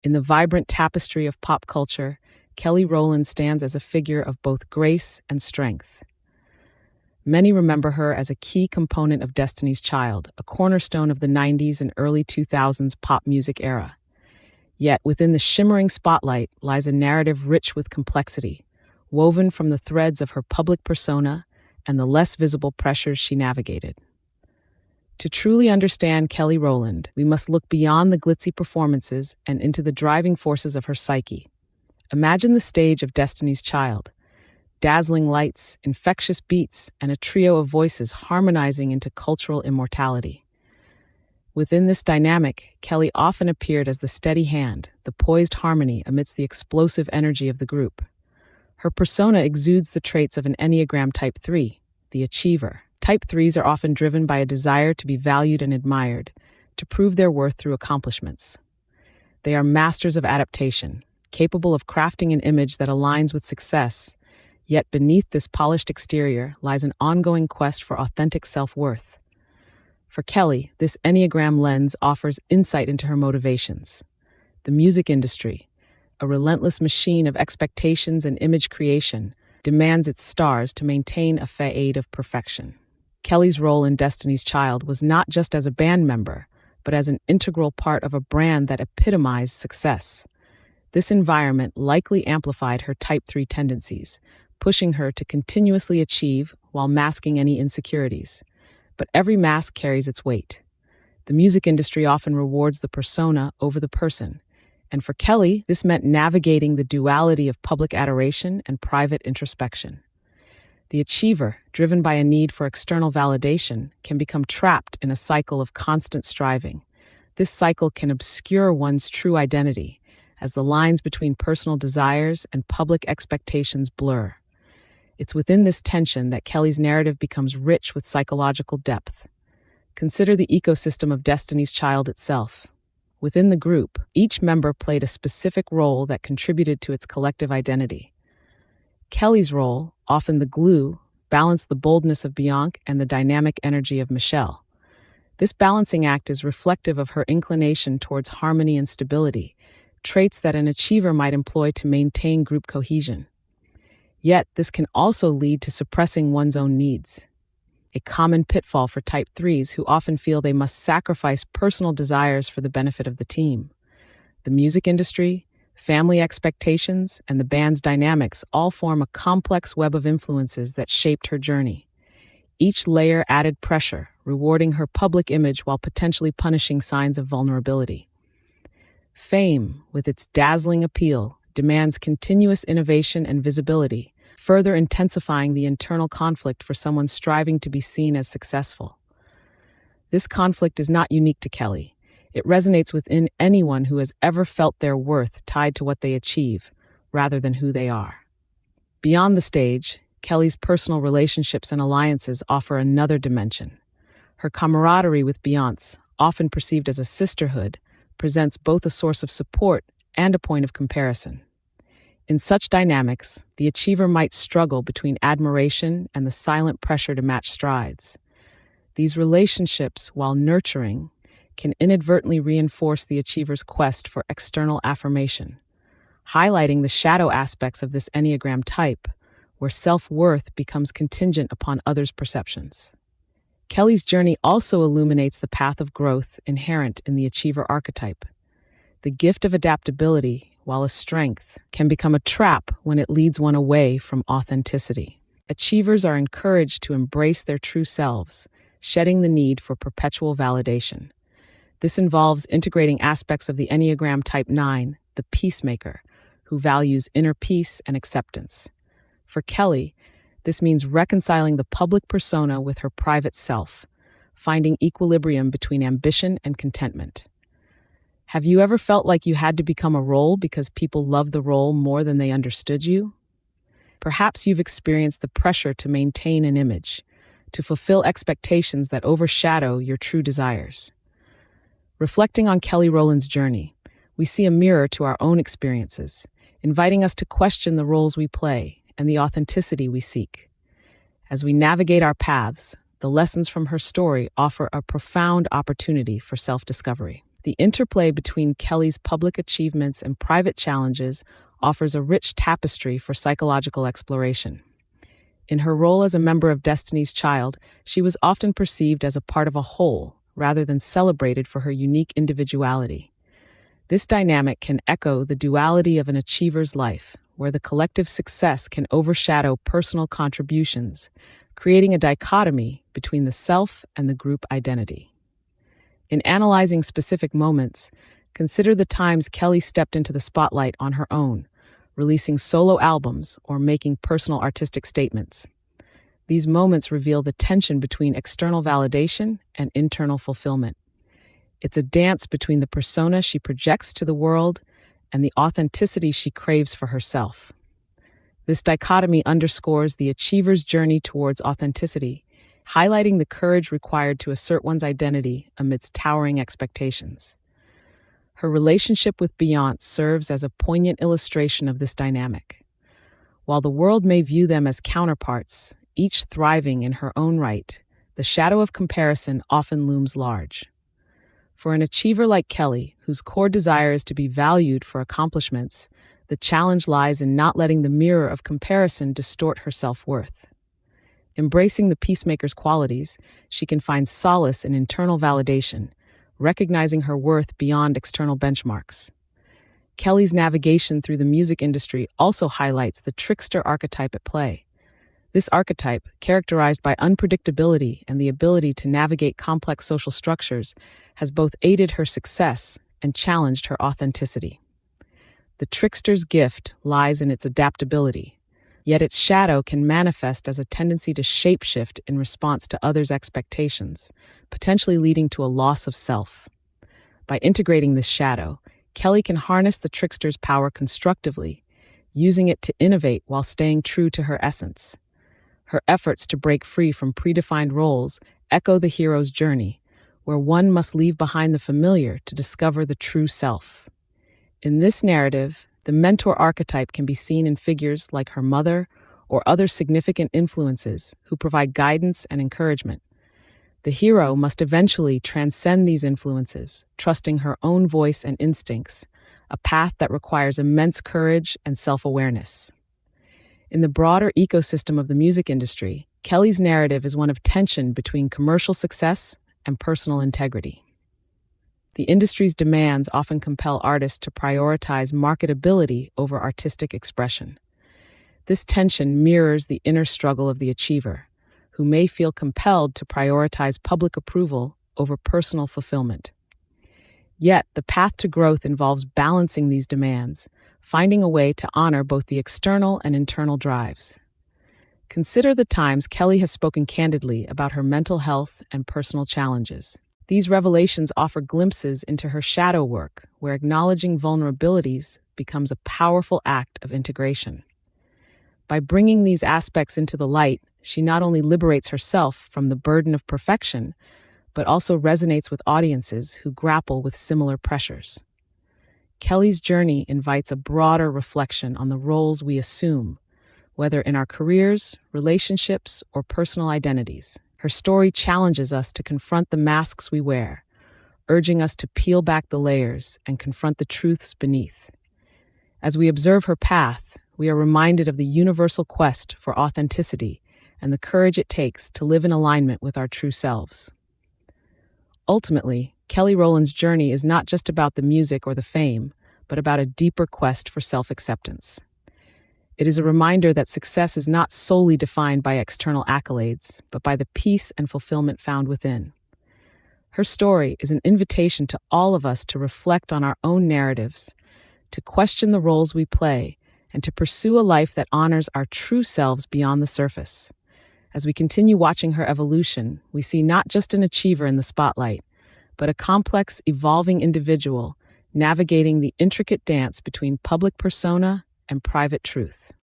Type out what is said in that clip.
In the vibrant tapestry of pop culture, Kelly Rowland stands as a figure of both grace and strength. Many remember her as a key component of Destiny's Child, a cornerstone of the 90s and early 2000s pop music era. Yet, within the shimmering spotlight lies a narrative rich with complexity, woven from the threads of her public persona and the less visible pressures she navigated. To truly understand Kelly Rowland, we must look beyond the glitzy performances and into the driving forces of her psyche. Imagine the stage of Destiny's Child: dazzling lights, infectious beats, and a trio of voices harmonizing into cultural immortality. Within this dynamic, Kelly often appeared as the steady hand, the poised harmony amidst the explosive energy of the group. Her persona exudes the traits of an Enneagram Type 3, the achiever. Type 3s are often driven by a desire to be valued and admired, to prove their worth through accomplishments. They are masters of adaptation, capable of crafting an image that aligns with success. Yet beneath this polished exterior lies an ongoing quest for authentic self-worth. For Kelly, this Enneagram lens offers insight into her motivations. The music industry, a relentless machine of expectations and image creation, demands its stars to maintain a facade of perfection. Kelly's role in Destiny's Child was not just as a band member, but as an integral part of a brand that epitomized success. This environment likely amplified her Type 3 tendencies, pushing her to continuously achieve while masking any insecurities. But every mask carries its weight. The music industry often rewards the persona over the person, and for Kelly, this meant navigating the duality of public adoration and private introspection. The achiever, driven by a need for external validation, can become trapped in a cycle of constant striving. This cycle can obscure one's true identity, as the lines between personal desires and public expectations blur. It's within this tension that Kelly's narrative becomes rich with psychological depth. Consider the ecosystem of Destiny's Child itself. Within the group, each member played a specific role that contributed to its collective identity. Kelly's role, often the glue, balanced the boldness of Bianca and the dynamic energy of Michelle. This balancing act is reflective of her inclination towards harmony and stability, traits that an achiever might employ to maintain group cohesion. Yet, this can also lead to suppressing one's own needs, a common pitfall for Type 3s who often feel they must sacrifice personal desires for the benefit of the team. The music industry, family expectations, and the band's dynamics all form a complex web of influences that shaped her journey. Each layer added pressure, rewarding her public image while potentially punishing signs of vulnerability. Fame, with its dazzling appeal, demands continuous innovation and visibility, further intensifying the internal conflict for someone striving to be seen as successful. This conflict is not unique to Kelly. It resonates within anyone who has ever felt their worth tied to what they achieve, rather than who they are. Beyond the stage, Kelly's personal relationships and alliances offer another dimension. Her camaraderie with Beyoncé, often perceived as a sisterhood, presents both a source of support and a point of comparison. In such dynamics, the achiever might struggle between admiration and the silent pressure to match strides. These relationships, while nurturing, can inadvertently reinforce the achiever's quest for external affirmation, highlighting the shadow aspects of this Enneagram type, where self-worth becomes contingent upon others' perceptions. Kelly's journey also illuminates the path of growth inherent in the achiever archetype. The gift of adaptability, while a strength, can become a trap when it leads one away from authenticity. Achievers are encouraged to embrace their true selves, shedding the need for perpetual validation. This involves integrating aspects of the Enneagram Type 9, the peacemaker, who values inner peace and acceptance. For Kelly, this means reconciling the public persona with her private self, finding equilibrium between ambition and contentment. Have you ever felt like you had to become a role because people loved the role more than they understood you? Perhaps you've experienced the pressure to maintain an image, to fulfill expectations that overshadow your true desires. Reflecting on Kelly Rowland's journey, we see a mirror to our own experiences, inviting us to question the roles we play and the authenticity we seek. As we navigate our paths, the lessons from her story offer a profound opportunity for self-discovery. The interplay between Kelly's public achievements and private challenges offers a rich tapestry for psychological exploration. In her role as a member of Destiny's Child, she was often perceived as a part of a whole, rather than celebrated for her unique individuality. This dynamic can echo the duality of an achiever's life, where the collective success can overshadow personal contributions, creating a dichotomy between the self and the group identity. In analyzing specific moments, consider the times Kelly stepped into the spotlight on her own, releasing solo albums or making personal artistic statements. These moments reveal the tension between external validation and internal fulfillment. It's a dance between the persona she projects to the world and the authenticity she craves for herself. This dichotomy underscores the achiever's journey towards authenticity, highlighting the courage required to assert one's identity amidst towering expectations. Her relationship with Beyoncé serves as a poignant illustration of this dynamic. While the world may view them as counterparts, each thriving in her own right, the shadow of comparison often looms large. For an achiever like Kelly, whose core desire is to be valued for accomplishments, the challenge lies in not letting the mirror of comparison distort her self-worth. Embracing the peacemaker's qualities, she can find solace in internal validation, recognizing her worth beyond external benchmarks. Kelly's navigation through the music industry also highlights the trickster archetype at play. This archetype, characterized by unpredictability and the ability to navigate complex social structures, has both aided her success and challenged her authenticity. The trickster's gift lies in its adaptability, yet its shadow can manifest as a tendency to shapeshift in response to others' expectations, potentially leading to a loss of self. By integrating this shadow, Kelly can harness the trickster's power constructively, using it to innovate while staying true to her essence. Her efforts to break free from predefined roles echo the hero's journey, where one must leave behind the familiar to discover the true self. In this narrative, the mentor archetype can be seen in figures like her mother or other significant influences who provide guidance and encouragement. The hero must eventually transcend these influences, trusting her own voice and instincts, a path that requires immense courage and self-awareness. In the broader ecosystem of the music industry, Kelly's narrative is one of tension between commercial success and personal integrity. The industry's demands often compel artists to prioritize marketability over artistic expression. This tension mirrors the inner struggle of the achiever, who may feel compelled to prioritize public approval over personal fulfillment. Yet, the path to growth involves balancing these demands, finding a way to honor both the external and internal drives. Consider the times Kelly has spoken candidly about her mental health and personal challenges. These revelations offer glimpses into her shadow work, where acknowledging vulnerabilities becomes a powerful act of integration. By bringing these aspects into the light, she not only liberates herself from the burden of perfection, but also resonates with audiences who grapple with similar pressures. Kelly's journey invites a broader reflection on the roles we assume, whether in our careers, relationships, or personal identities. Her story challenges us to confront the masks we wear, urging us to peel back the layers and confront the truths beneath. As we observe her path, we are reminded of the universal quest for authenticity and the courage it takes to live in alignment with our true selves. Ultimately, Kelly Rowland's journey is not just about the music or the fame, but about a deeper quest for self-acceptance. It is a reminder that success is not solely defined by external accolades, but by the peace and fulfillment found within. Her story is an invitation to all of us to reflect on our own narratives, to question the roles we play, and to pursue a life that honors our true selves beyond the surface. As we continue watching her evolution, we see not just an achiever in the spotlight, but a complex, evolving individual navigating the intricate dance between public persona and private truth.